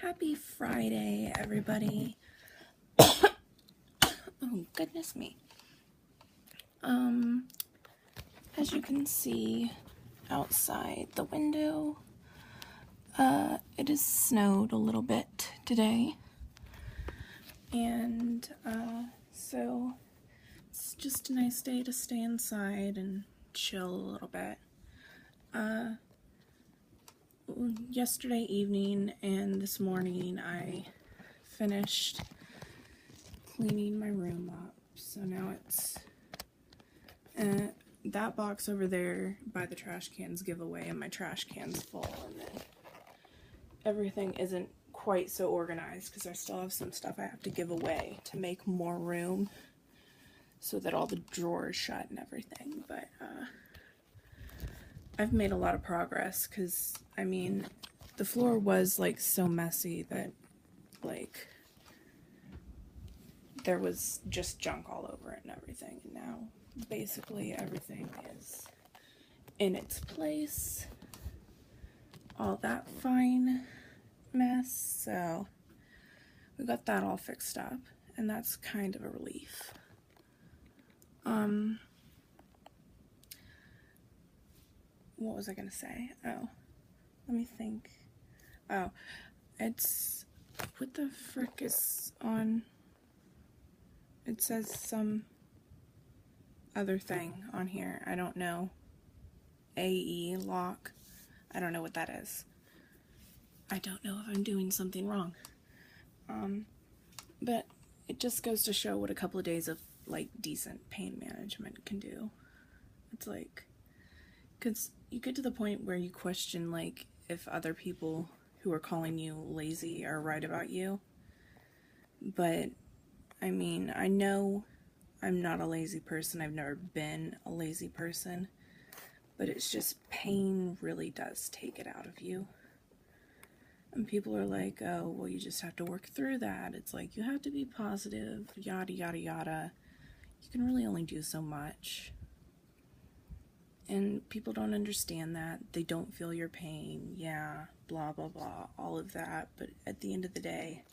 Happy Friday, everybody. Oh, goodness me. As you can see outside the window, it has snowed a little bit today. And, so it's just a nice day to stay inside and chill a little bit. Yesterday evening and this morning I finished cleaning my room up, so now it's that box over there by the trash cans giveaway, and my trash can's full, and then everything isn't quite so organized because I still have some stuff I have to give away to make more room so that all the drawers shut and everything. But I've made a lot of progress because, I mean, the floor was like so messy that like there was just junk all over it and everything, and now basically everything is in its place, all that fine mess. So we got that all fixed up, and that's kind of a relief. What was I gonna say? Oh, let me think. Oh, it's, what the frick is on, it says some other thing on here. I don't know. AE lock. I don't know what that is. I don't know if I'm doing something wrong. But it just goes to show what a couple of days of like decent pain management can do. It's like, because you get to the point where you question like if other people who are calling you lazy are right about you. But I mean, I know I'm not a lazy person. I've never been a lazy person. But it's just pain really does take it out of you. And people are like, oh, well, you just have to work through that. It's like, you have to be positive, yada, yada, yada. You can really only do so much. And people don't understand that. They don't feel your pain. Yeah, blah, blah, blah, all of that. But at the end of the day,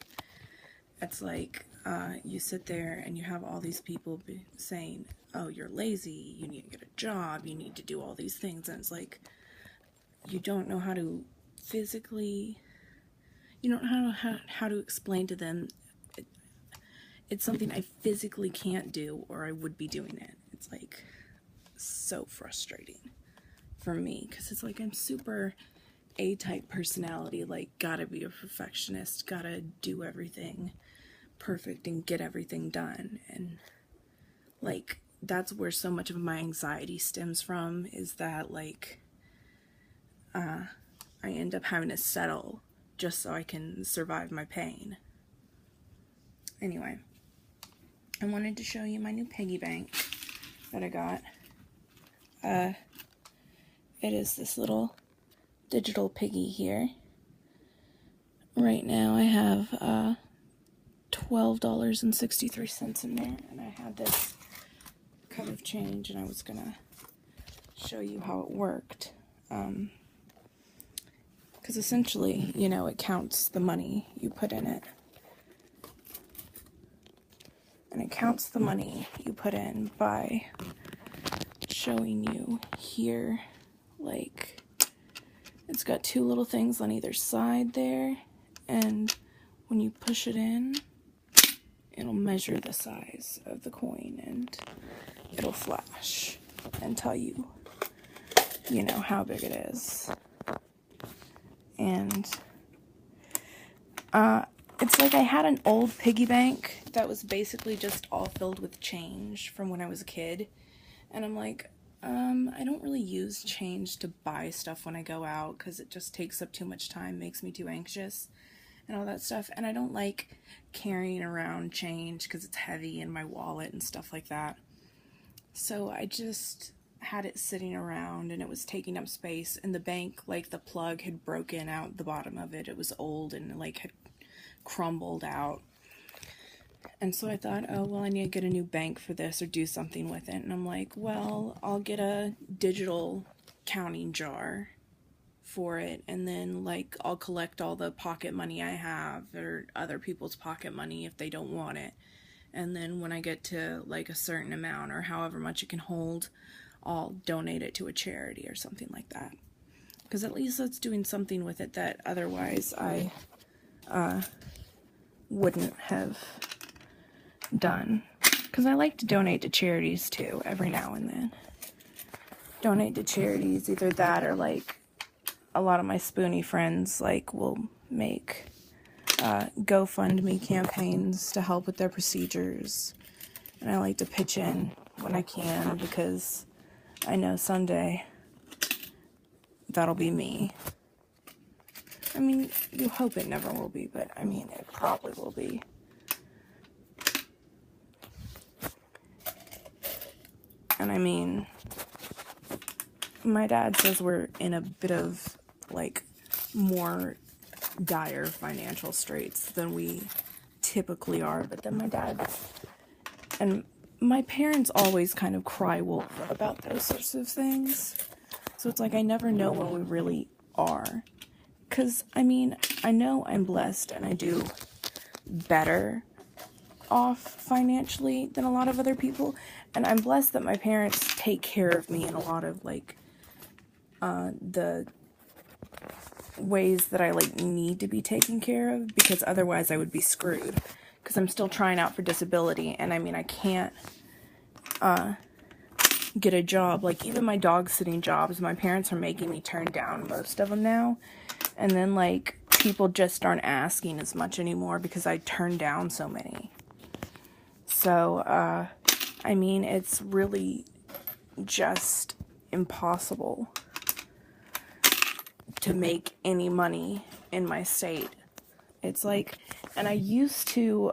it's like you sit there and you have all these people saying, oh, you're lazy, you need to get a job, you need to do all these things. And it's like, you don't know how to physically, you don't know how to explain to them it's something I physically can't do, or I would be doing it. It's like so frustrating for me, because it's like I'm super A-type personality, like gotta be a perfectionist, gotta do everything perfect and get everything done. And like that's where so much of my anxiety stems from, is that like I end up having to settle just so I can survive my pain. Anyway, I wanted to show you my new piggy bank that I got. It is this little digital piggy here. Right now I have $12.63 in there, and I had this cut of change, and I was gonna show you how it worked. Because essentially, you know, it counts the money you put in it. And it counts the money you put in by showing you here, like, it's got two little things on either side there, and when you push it in, it'll measure the size of the coin, and it'll flash and tell you, you know, how big it is. And it's like I had an old piggy bank that was basically just all filled with change from when I was a kid, and I'm like, I don't really use change to buy stuff when I go out, because it just takes up too much time, makes me too anxious and all that stuff, and I don't like carrying around change because it's heavy in my wallet and stuff like that. So I just had it sitting around, and it was taking up space, and the bank, like the plug had broken out the bottom of it. It was old and like had crumbled out. And so I thought, oh, well, I need to get a new bank for this or do something with it. And I'm like, well, I'll get a digital counting jar for it, and then like I'll collect all the pocket money I have or other people's pocket money if they don't want it, and then when I get to like a certain amount or however much it can hold, I'll donate it to a charity or something like that, because at least that's doing something with it that otherwise I wouldn't have done, because I like to donate to charities too every now and then. Donate to charities, either that or like a lot of my spoony friends like will make GoFundMe campaigns to help with their procedures, and I like to pitch in when I can, because I know someday that'll be me. I mean, you hope it never will be, but I mean, it probably will be. And I mean, my dad says we're in a bit of like more dire financial straits than we typically are, but then my dad and my parents always kind of cry wolf about those sorts of things, so it's like I never know what we really are, because I mean, I know I'm blessed and I do better off financially than a lot of other people, and I'm blessed that my parents take care of me in a lot of like the ways that I like need to be taken care of, because otherwise I would be screwed, because I'm still trying out for disability, and I mean, I can't get a job. Like even my dog sitting jobs, my parents are making me turn down most of them now, and then like people just aren't asking as much anymore because I turned down so many. So I mean, it's really just impossible to make any money in my state. It's like, and I used to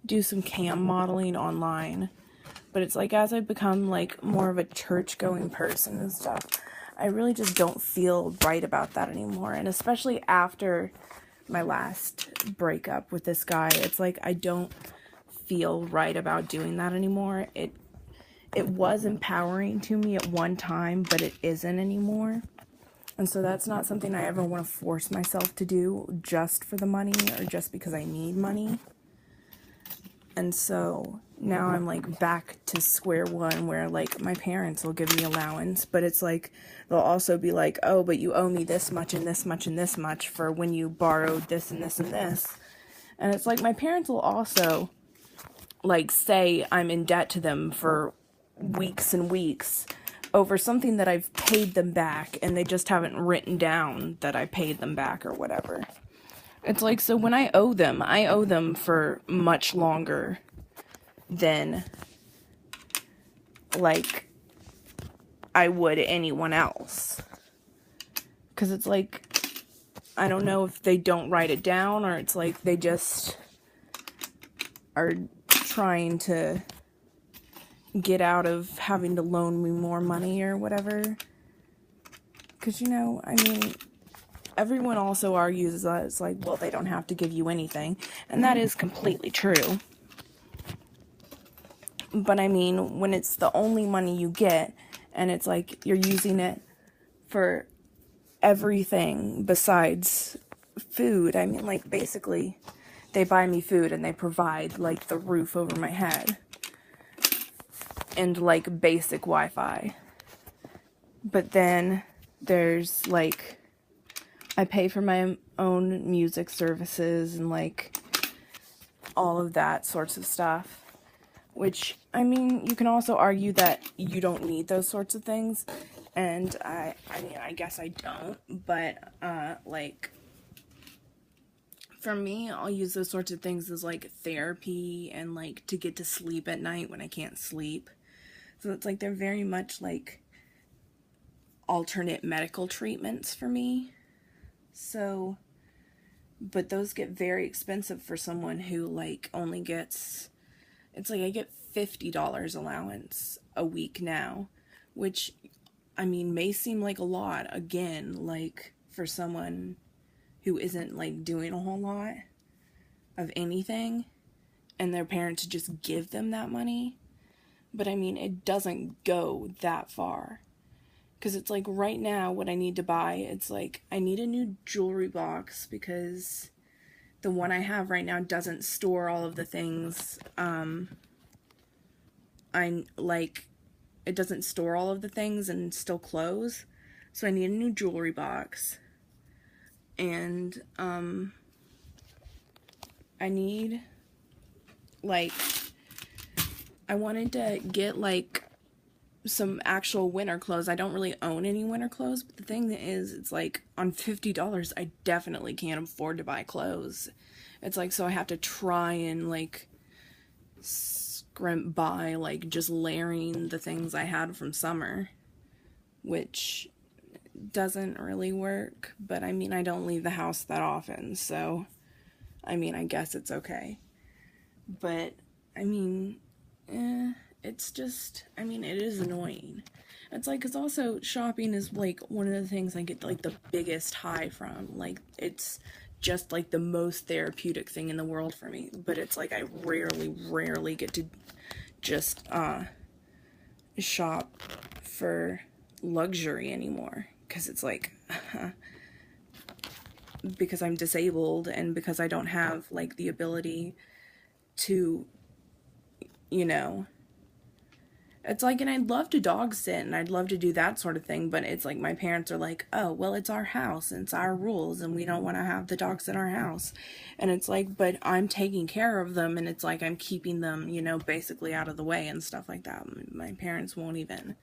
do some cam modeling online, but it's like as I've become like more of a church going person and stuff, I really just don't feel right about that anymore. And especially after my last breakup with this guy, it's like I don't feel right about doing that anymore. It was empowering to me at one time, but it isn't anymore. And so that's not something I ever want to force myself to do just for the money or just because I need money. And so now I'm like back to square one, where like my parents will give me allowance, but it's like they'll also be like, oh, but you owe me this much and this much and this much for when you borrowed this and this and this. And it's like my parents will also like say I'm in debt to them for weeks and weeks over something that I've paid them back, and they just haven't written down that I paid them back or whatever. It's like, so when I owe them for much longer than like I would anyone else. 'Cause it's like, I don't know if they don't write it down, or it's like they just are trying to get out of having to loan me more money or whatever. Because, you know, I mean, everyone also argues that it's like, well, they don't have to give you anything. And that is completely true. But I mean, when it's the only money you get, and it's like you're using it for everything besides food. I mean, like, basically, they buy me food and they provide, like, the roof over my head. And, like, basic Wi-Fi. But then there's, like, I pay for my own music services and, like, all of that sorts of stuff. Which, I mean, you can also argue that you don't need those sorts of things. And I mean, I guess I don't. But, like, for me, I'll use those sorts of things as, like, therapy and, like, to get to sleep at night when I can't sleep. So it's like they're very much like alternate medical treatments for me. So, but those get very expensive for someone who like only gets, it's like I get $50 allowance a week now, which I mean may seem like a lot, again, like for someone who isn't like doing a whole lot of anything and their parents just give them that money. But I mean, it doesn't go that far. Because it's like right now what I need to buy, it's like I need a new jewelry box because the one I have right now doesn't store all of the things. It doesn't store all of the things and still close. So I need a new jewelry box. And I need, like, I wanted to get like some actual winter clothes. I don't really own any winter clothes, but the thing is, it's like on $50 I definitely can't afford to buy clothes. It's like, so I have to try and like scrimp by like just layering the things I had from summer, which doesn't really work. But I mean, I don't leave the house that often, so I mean, I guess it's okay. But I mean, it's just, I mean, it is annoying. It's like, it's also, shopping is like one of the things I get like the biggest high from. Like, it's just like the most therapeutic thing in the world for me. But it's like I rarely get to just shop for luxury anymore. Because it's like, because I'm disabled and because I don't have like the ability to, you know, it's like, and I'd love to dog sit and I'd love to do that sort of thing, but it's like my parents are like, oh, well, it's our house and it's our rules and we don't want to have the dogs in our house. And it's like, but I'm taking care of them and it's like I'm keeping them, you know, basically out of the way and stuff like that. My parents won't even.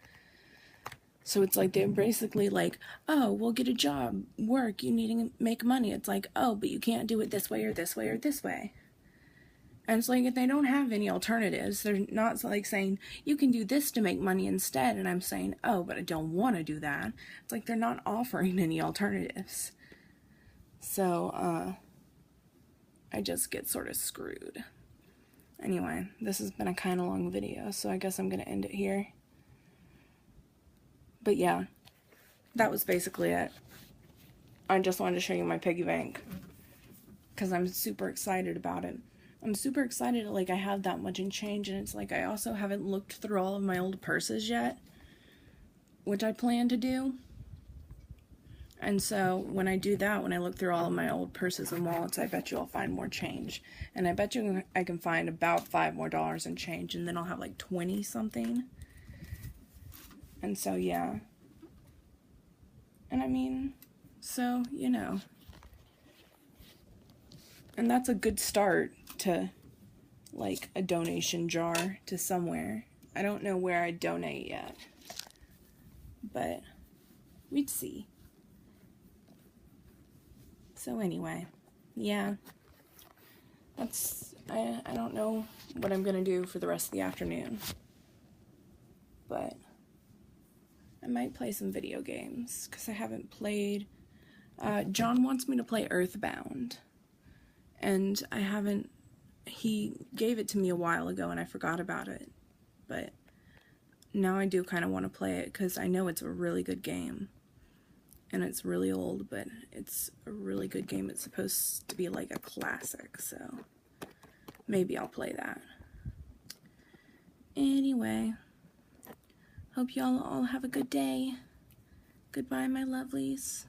So it's like they're basically like, oh, we'll get a job, work, you need to make money. It's like, oh, but you can't do it this way or this way or this way. And it's like, if they don't have any alternatives, they're not like saying, you can do this to make money instead. And I'm saying, oh, but I don't want to do that. It's like they're not offering any alternatives. So, I just get sort of screwed. Anyway, this has been a kind of long video, so I guess I'm going to end it here. But yeah, that was basically it. I just wanted to show you my piggy bank because I'm super excited about it. I'm super excited, like, I have that much in change, and it's like I also haven't looked through all of my old purses yet, which I plan to do. And so when I do that, when I look through all of my old purses and wallets, I bet you I'll find more change. And I bet you I can find about $5 more in change, and then I'll have like 20 something. And so, yeah. And I mean, so, you know. And that's a good start to, like, a donation jar to somewhere. I don't know where I'd donate yet. But we'd see. So anyway, yeah. That's, I don't know what I'm going to do for the rest of the afternoon. But I might play some video games, because I haven't played. John wants me to play Earthbound. And I haven't, he gave it to me a while ago and I forgot about it. But now I do kind of want to play it because I know it's a really good game. And it's really old, but it's a really good game. It's supposed to be like a classic, so maybe I'll play that. Anyway, hope y'all all have a good day. Goodbye, my lovelies.